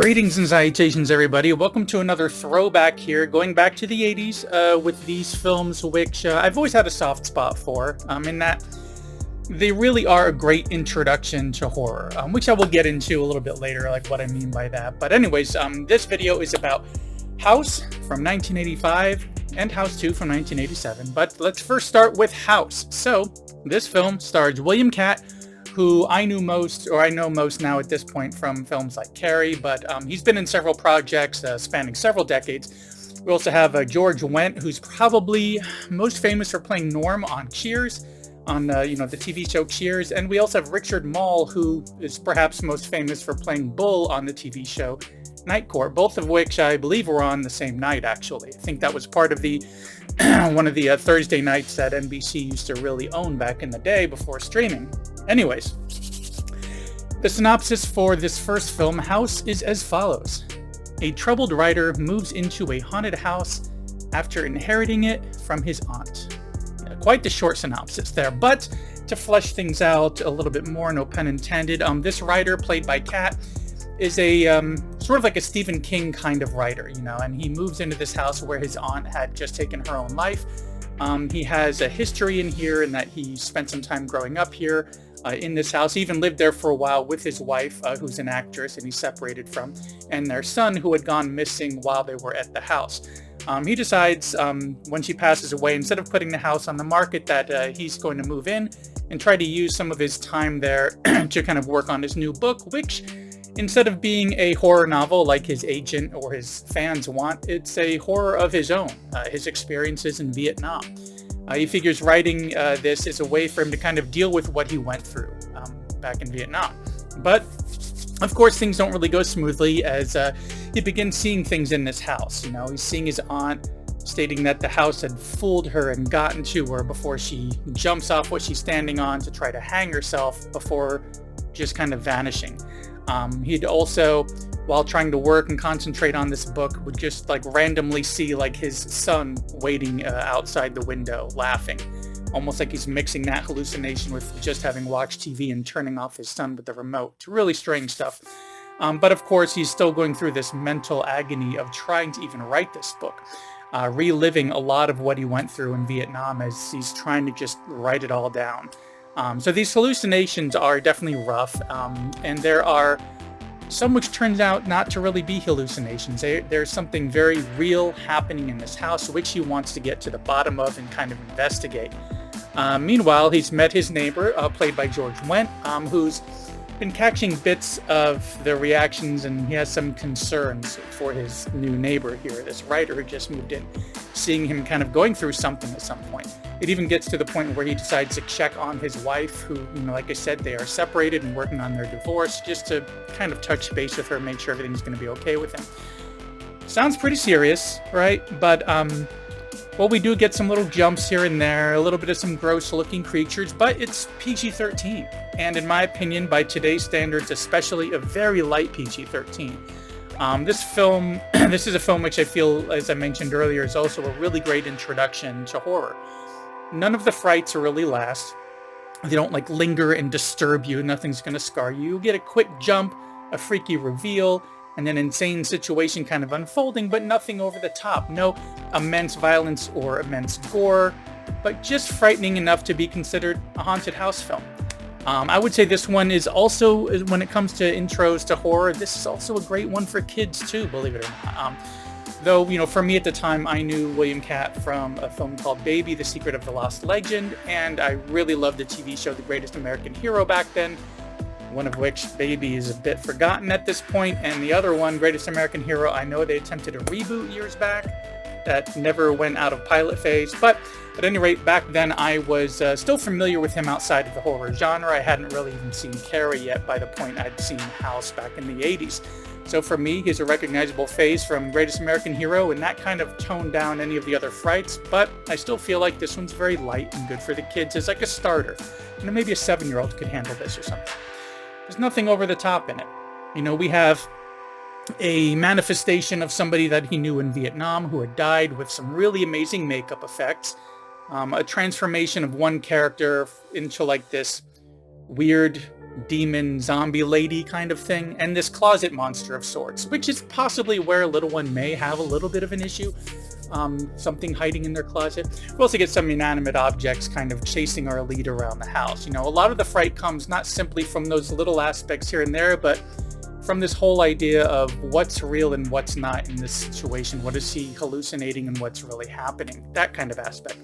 Greetings and salutations, everybody. Welcome to another throwback here, going back to the 80s with these films, which I've always had a soft spot for, in that they really are a great introduction to horror, which I will get into a little bit later, like what I mean by that. But anyways, this video is about House from 1985 and House 2 from 1987. But let's first start with House. So this film stars William Katt, who I know most now at this point from films like Carrie, but he's been in several projects spanning several decades. We also have George Wendt, who's probably most famous for playing Norm on Cheers, on the TV show Cheers, and we also have Richard Mall, who is perhaps most famous for playing Bull on the TV show Night Court, both of which I believe were on the same night, actually. I think that was part of the one of the Thursday nights that NBC used to really own back in the day before streaming. Anyways, the synopsis for this first film, House, is as follows. A troubled writer moves into a haunted house after inheriting it from his aunt. Yeah, quite the short synopsis there, but to flesh things out a little bit more, no pun intended, this writer, played by Katt, is a sort of like a Stephen King kind of writer, and he moves into this house where his aunt had just taken her own life. He has a history in here in that he spent some time growing up here in this house. He even lived there for a while with his wife, who's an actress and he's separated from, and their son, who had gone missing while they were at the house. He decides when she passes away, instead of putting the house on the market, that he's going to move in and try to use some of his time there to kind of work on his new book, which, instead of being a horror novel like his agent or his fans want, it's a horror of his own, his experiences in Vietnam. He figures writing this is a way for him to kind of deal with what he went through back in Vietnam. But, of course, things don't really go smoothly as he begins seeing things in this house. He's seeing his aunt stating that the house had fooled her and gotten to her before she jumps off what she's standing on to try to hang herself before just kind of vanishing. He'd also, while trying to work and concentrate on this book, would just randomly see his son waiting outside the window laughing, almost like he's mixing that hallucination with just having watched TV and turning off his son with the remote. It's really strange stuff. But of course, he's still going through this mental agony of trying to even write this book, reliving a lot of what he went through in Vietnam as he's trying to just write it all down. So these hallucinations are definitely rough, and there are some which turns out not to really be hallucinations. There's something very real happening in this house, which he wants to get to the bottom of and kind of investigate. Meanwhile, he's met his neighbor, played by George Wendt, who's been catching bits of the reactions, and he has some concerns for his new neighbor here, this writer who just moved in, seeing him kind of going through something at some point. It even gets to the point where he decides to check on his wife, who, like I said, they are separated and working on their divorce, just to kind of touch base with her, make sure everything's going to be okay with him. Sounds pretty serious, right? But, well, we do get some little jumps here and there, a little bit of some gross-looking creatures, but it's PG-13. And in my opinion, by today's standards, especially a very light PG-13. This film, this is a film which I feel, as I mentioned earlier, is also a really great introduction to horror. None of the frights really last. They don't linger and disturb you. Nothing's going to scar you. You get a quick jump, a freaky reveal, and an insane situation kind of unfolding, but nothing over the top. No immense violence or immense gore, but just frightening enough to be considered a haunted house film. I would say this one is also, when it comes to intros to horror, this is also a great one for kids too, believe it or not. Though, for me at the time, I knew William Katt from a film called Baby, The Secret of the Lost Legend, and I really loved the TV show The Greatest American Hero back then, one of which, Baby, is a bit forgotten at this point, and the other one, Greatest American Hero, I know they attempted a reboot years back that never went out of pilot phase, but at any rate, back then I was still familiar with him outside of the horror genre. I hadn't really even seen Carrie yet by the point I'd seen House back in the 80s. So for me, he's a recognizable face from Greatest American Hero, and that kind of toned down any of the other frights, but I still feel like this one's very light and good for the kids as like a starter. Maybe a 7-year-old could handle this or something. There's nothing over the top in it. We have a manifestation of somebody that he knew in Vietnam who had died with some really amazing makeup effects. A transformation of one character into this weird demon zombie lady kind of thing, and this closet monster of sorts, which is possibly where little one may have a little bit of an issue. Something hiding in their closet. We also get some inanimate objects kind of chasing our lead around the house. You know, a lot of the fright comes not simply from those little aspects here and there, but from this whole idea of what's real and what's not in this situation. What is he hallucinating and what's really happening? That kind of aspect.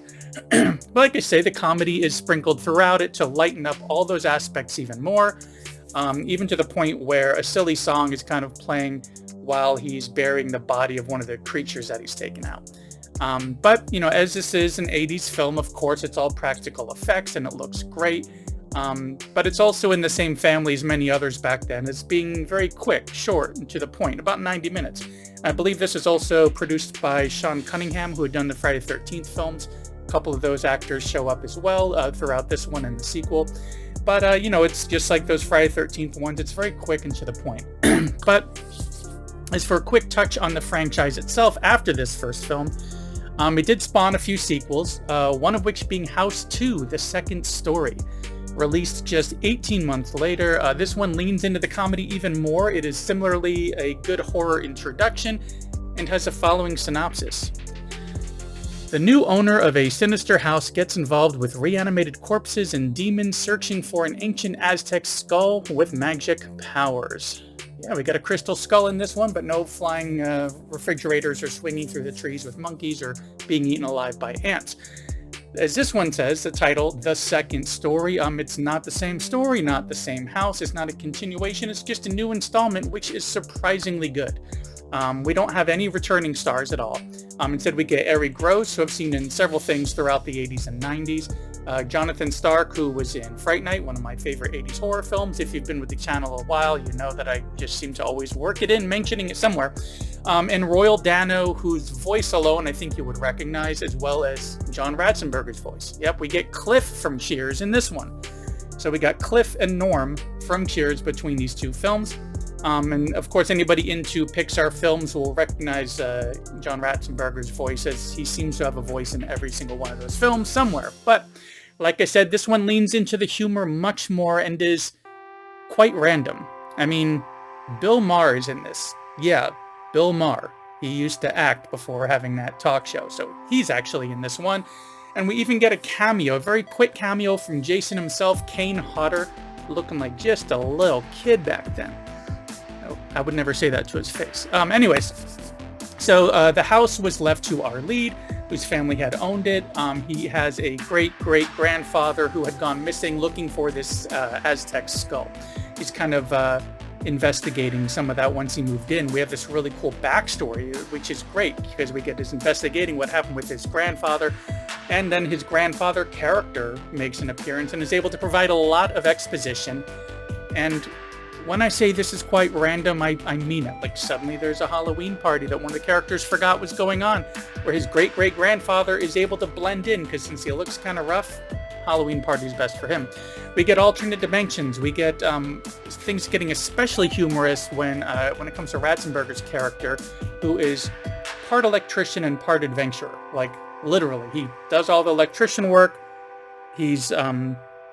But like I say, the comedy is sprinkled throughout it to lighten up all those aspects even more, even to the point where a silly song is kind of playing while he's burying the body of one of the creatures that he's taken out. But, you know, as this is an 80s film, of course, it's all practical effects and it looks great. But it's also in the same family as many others back then, as being very quick, short, and to the point, about 90 minutes. I believe this is also produced by Sean Cunningham, who had done the Friday the 13th films. A couple of those actors show up as well throughout this one and the sequel. But, you know, it's just like those Friday the 13th ones. It's very quick and to the point. But as for a quick touch on the franchise itself after this first film, it did spawn a few sequels, one of which being House 2, The Second Story. Released just 18 months later, this one leans into the comedy even more. It is similarly a good horror introduction and has a following synopsis. The new owner of a sinister house gets involved with reanimated corpses and demons searching for an ancient Aztec skull with magic powers. Yeah, we got a crystal skull in this one, but no flying refrigerators or swinging through the trees with monkeys or being eaten alive by ants. As this one says, the title, The Second Story, it's not the same story, not the same house, it's not a continuation, it's just a new installment, which is surprisingly good. We don't have any returning stars at all. Instead, we get Ari Gross, who I've seen in several things throughout the 80s and 90s. Jonathan Stark, who was in Fright Night, one of my favorite 80s horror films. If you've been with the channel a while, you know that I just seem to always work it in, mentioning it somewhere. And Royal Dano, whose voice alone I think you would recognize, as well as John Ratzenberger's voice. Yep, we get Cliff from Cheers in this one. So we got Cliff and Norm from Cheers between these two films. And of course, anybody into Pixar films will recognize John Ratzenberger's voice, as he seems to have a voice in every single one of those films somewhere. But like I said, this one leans into the humor much more and is quite random. I mean, Bill Maher is in this. Yeah, Bill Maher. He used to act before having that talk show, so he's actually in this one. And we even get a cameo, a very quick cameo from Jason himself, Kane Hodder, looking like just a little kid back then. I would never say that to his face. Anyways, so the house was left to our lead, whose family had owned it. He has a great-great-grandfather who had gone missing looking for this Aztec skull. He's kind of investigating some of that once he moved in. We have this really cool backstory, which is great because we get his investigating what happened with his grandfather, and then his grandfather character makes an appearance and is able to provide a lot of exposition. And when I say this is quite random, I mean it. Like, suddenly there's a Halloween party that one of the characters forgot was going on, where his great-great-grandfather is able to blend in, because since he looks kind of rough, Halloween party is best for him. We get alternate dimensions. We get things getting especially humorous when it comes to Ratzenberger's character, who is part electrician and part adventurer. Like, literally, he does all the electrician work. He's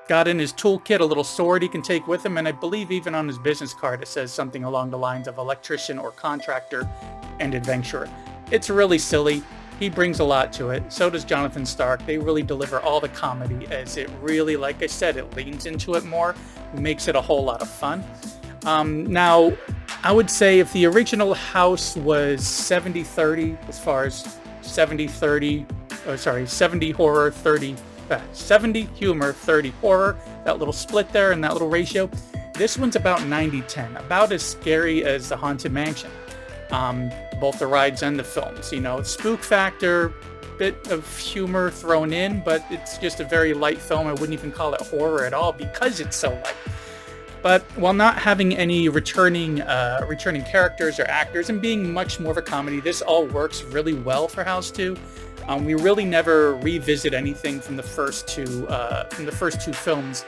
got in his toolkit a little sword he can take with him, and I believe even on his business card it says something along the lines of electrician or contractor and adventurer. It's really silly. He brings a lot to it. So does Jonathan Stark. They really deliver all the comedy, as it really, like I said, it leans into it more, makes it a whole lot of fun. Now, I would say if the original House was 70-30, as far as 70 horror, 70 humor, 30 horror, that little split there and that little ratio. This one's about 90-10, about as scary as The Haunted Mansion. Both the rides and the films, you know, spook factor, bit of humor thrown in, but it's just a very light film. I wouldn't even call it horror at all because it's so light. But while not having any returning characters or actors and being much more of a comedy, this all works really well for House 2. We really never revisit anything from the first two films.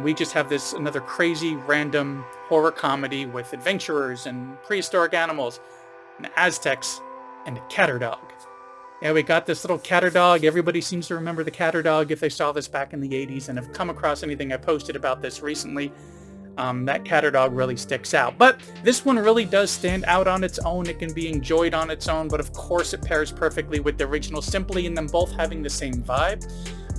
We just have another crazy random horror comedy with adventurers and prehistoric animals and Aztecs and a catter dog. Yeah, we got this little catter dog. Everybody seems to remember the catter dog if they saw this back in the 80s and have come across anything I posted about this recently. that cat or dog really sticks out. But this one really does stand out on its own. It can be enjoyed on its own, but of course it pairs perfectly with the original, simply in them both having the same vibe.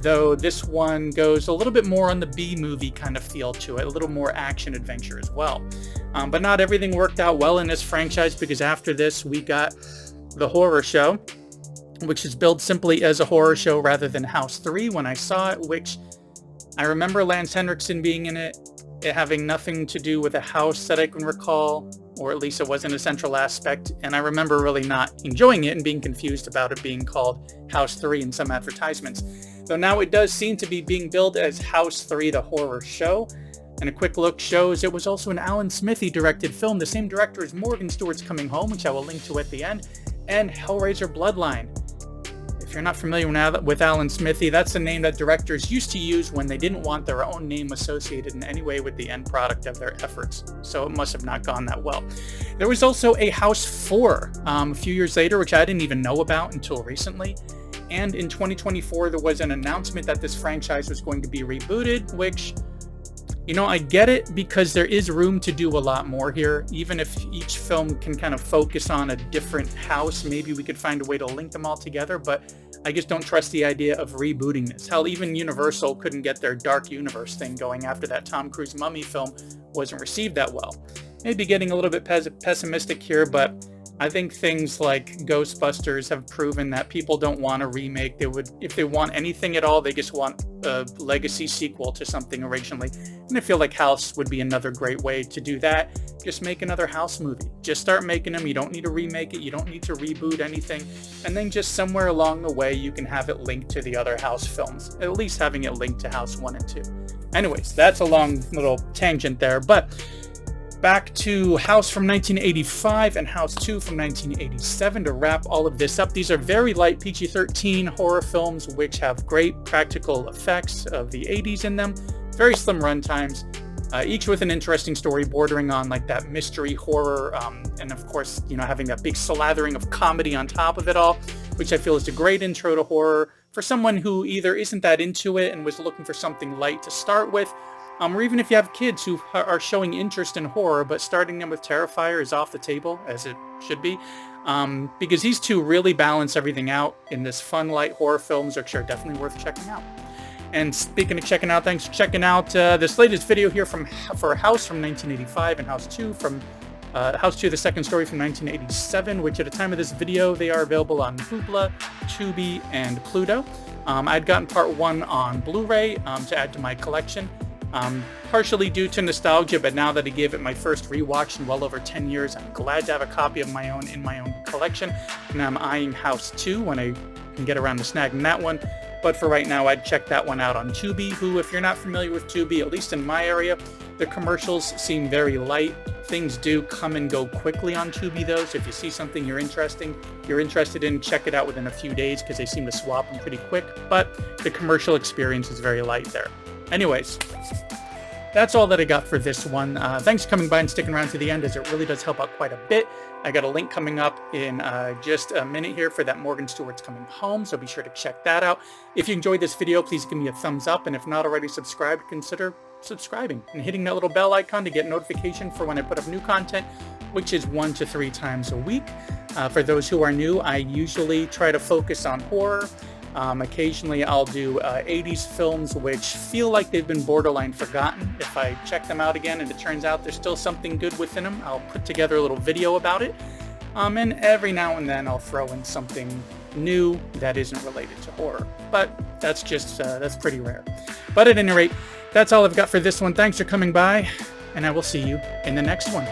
Though this one goes a little bit more on the B-movie kind of feel to it, a little more action-adventure as well. But not everything worked out well in this franchise, because after this we got the horror show, which is billed simply as a horror show rather than House 3 when I saw it, which I remember Lance Henriksen being in it having nothing to do with a house that I can recall, or at least it wasn't a central aspect, and I remember really not enjoying it and being confused about it being called House 3 in some advertisements. Though now it does seem to be being billed as House 3 the horror show, and a quick look shows it was also an Alan Smithee directed film, the same director as Morgan Stewart's Coming Home, which I will link to at the end, and Hellraiser Bloodline. If you're not familiar with Alan Smithee, that's the name that directors used to use when they didn't want their own name associated in any way with the end product of their efforts. So it must have not gone that well. There was also a House 4 a few years later, which I didn't even know about until recently. And in 2024, there was an announcement that this franchise was going to be rebooted, which, you know, I get it, because there is room to do a lot more here. Even if each film can kind of focus on a different house, maybe we could find a way to link them all together, but I just don't trust the idea of rebooting this. Hell, even Universal couldn't get their Dark Universe thing going after that Tom Cruise Mummy film wasn't received that well. Maybe getting a little bit pessimistic here, but I think things like Ghostbusters have proven that people don't want a remake. They would, if they want anything at all, they just want a legacy sequel to something originally. And I feel like House would be another great way to do that. Just make another House movie. Just start making them. You don't need to remake it. You don't need to reboot anything. And then just somewhere along the way, you can have it linked to the other House films. At least having it linked to House 1 and 2. Anyways, that's a long little tangent there. But back to House from 1985 and House 2 from 1987 to wrap all of this up. These are very light PG-13 horror films which have great practical effects of the 80s in them, very slim runtimes, each with an interesting story bordering on like that mystery horror, and of course, you know, having that big slathering of comedy on top of it all, which I feel is a great intro to horror for someone who either isn't that into it and was looking for something light to start with, or even if you have kids who are showing interest in horror, but starting them with Terrifier is off the table, as it should be, because these two really balance everything out in this fun, light horror films, which are definitely worth checking out. And speaking of checking out, thanks for checking out this latest video here for House from 1985 and House 2 from House 2, the second story from 1987, which at the time of this video, they are available on Hoopla, Tubi, and Pluto. I'd gotten part 1 on Blu-ray to add to my collection. Partially due to nostalgia, but now that I gave it my first rewatch in well over 10 years, I'm glad to have a copy of my own in my own collection, and I'm eyeing House 2 when I can get around to snagging that one. But for right now, I'd check that one out on Tubi, who, if you're not familiar with Tubi, at least in my area, the commercials seem very light. Things do come and go quickly on Tubi, though, so if you see something you're interested in, check it out within a few days, because they seem to swap them pretty quick, but the commercial experience is very light there. Anyways, that's all that I got for this one. Thanks for coming by and sticking around to the end, as it really does help out quite a bit. I got a link coming up in just a minute here for that Morgan Stewart's Coming Home, so be sure to check that out. If you enjoyed this video, please give me a thumbs up, and if not already subscribed, consider subscribing and hitting that little bell icon to get notification for when I put up new content, which is 1 to 3 times a week. For those who are new, I usually try to focus on horror. Occasionally I'll do 80s films which feel like they've been borderline forgotten. If I check them out again and it turns out there's still something good within them, I'll put together a little video about it. And every now and then I'll throw in something new that isn't related to horror. But that's just, that's pretty rare. But at any rate, that's all I've got for this one. Thanks for coming by, and I will see you in the next one.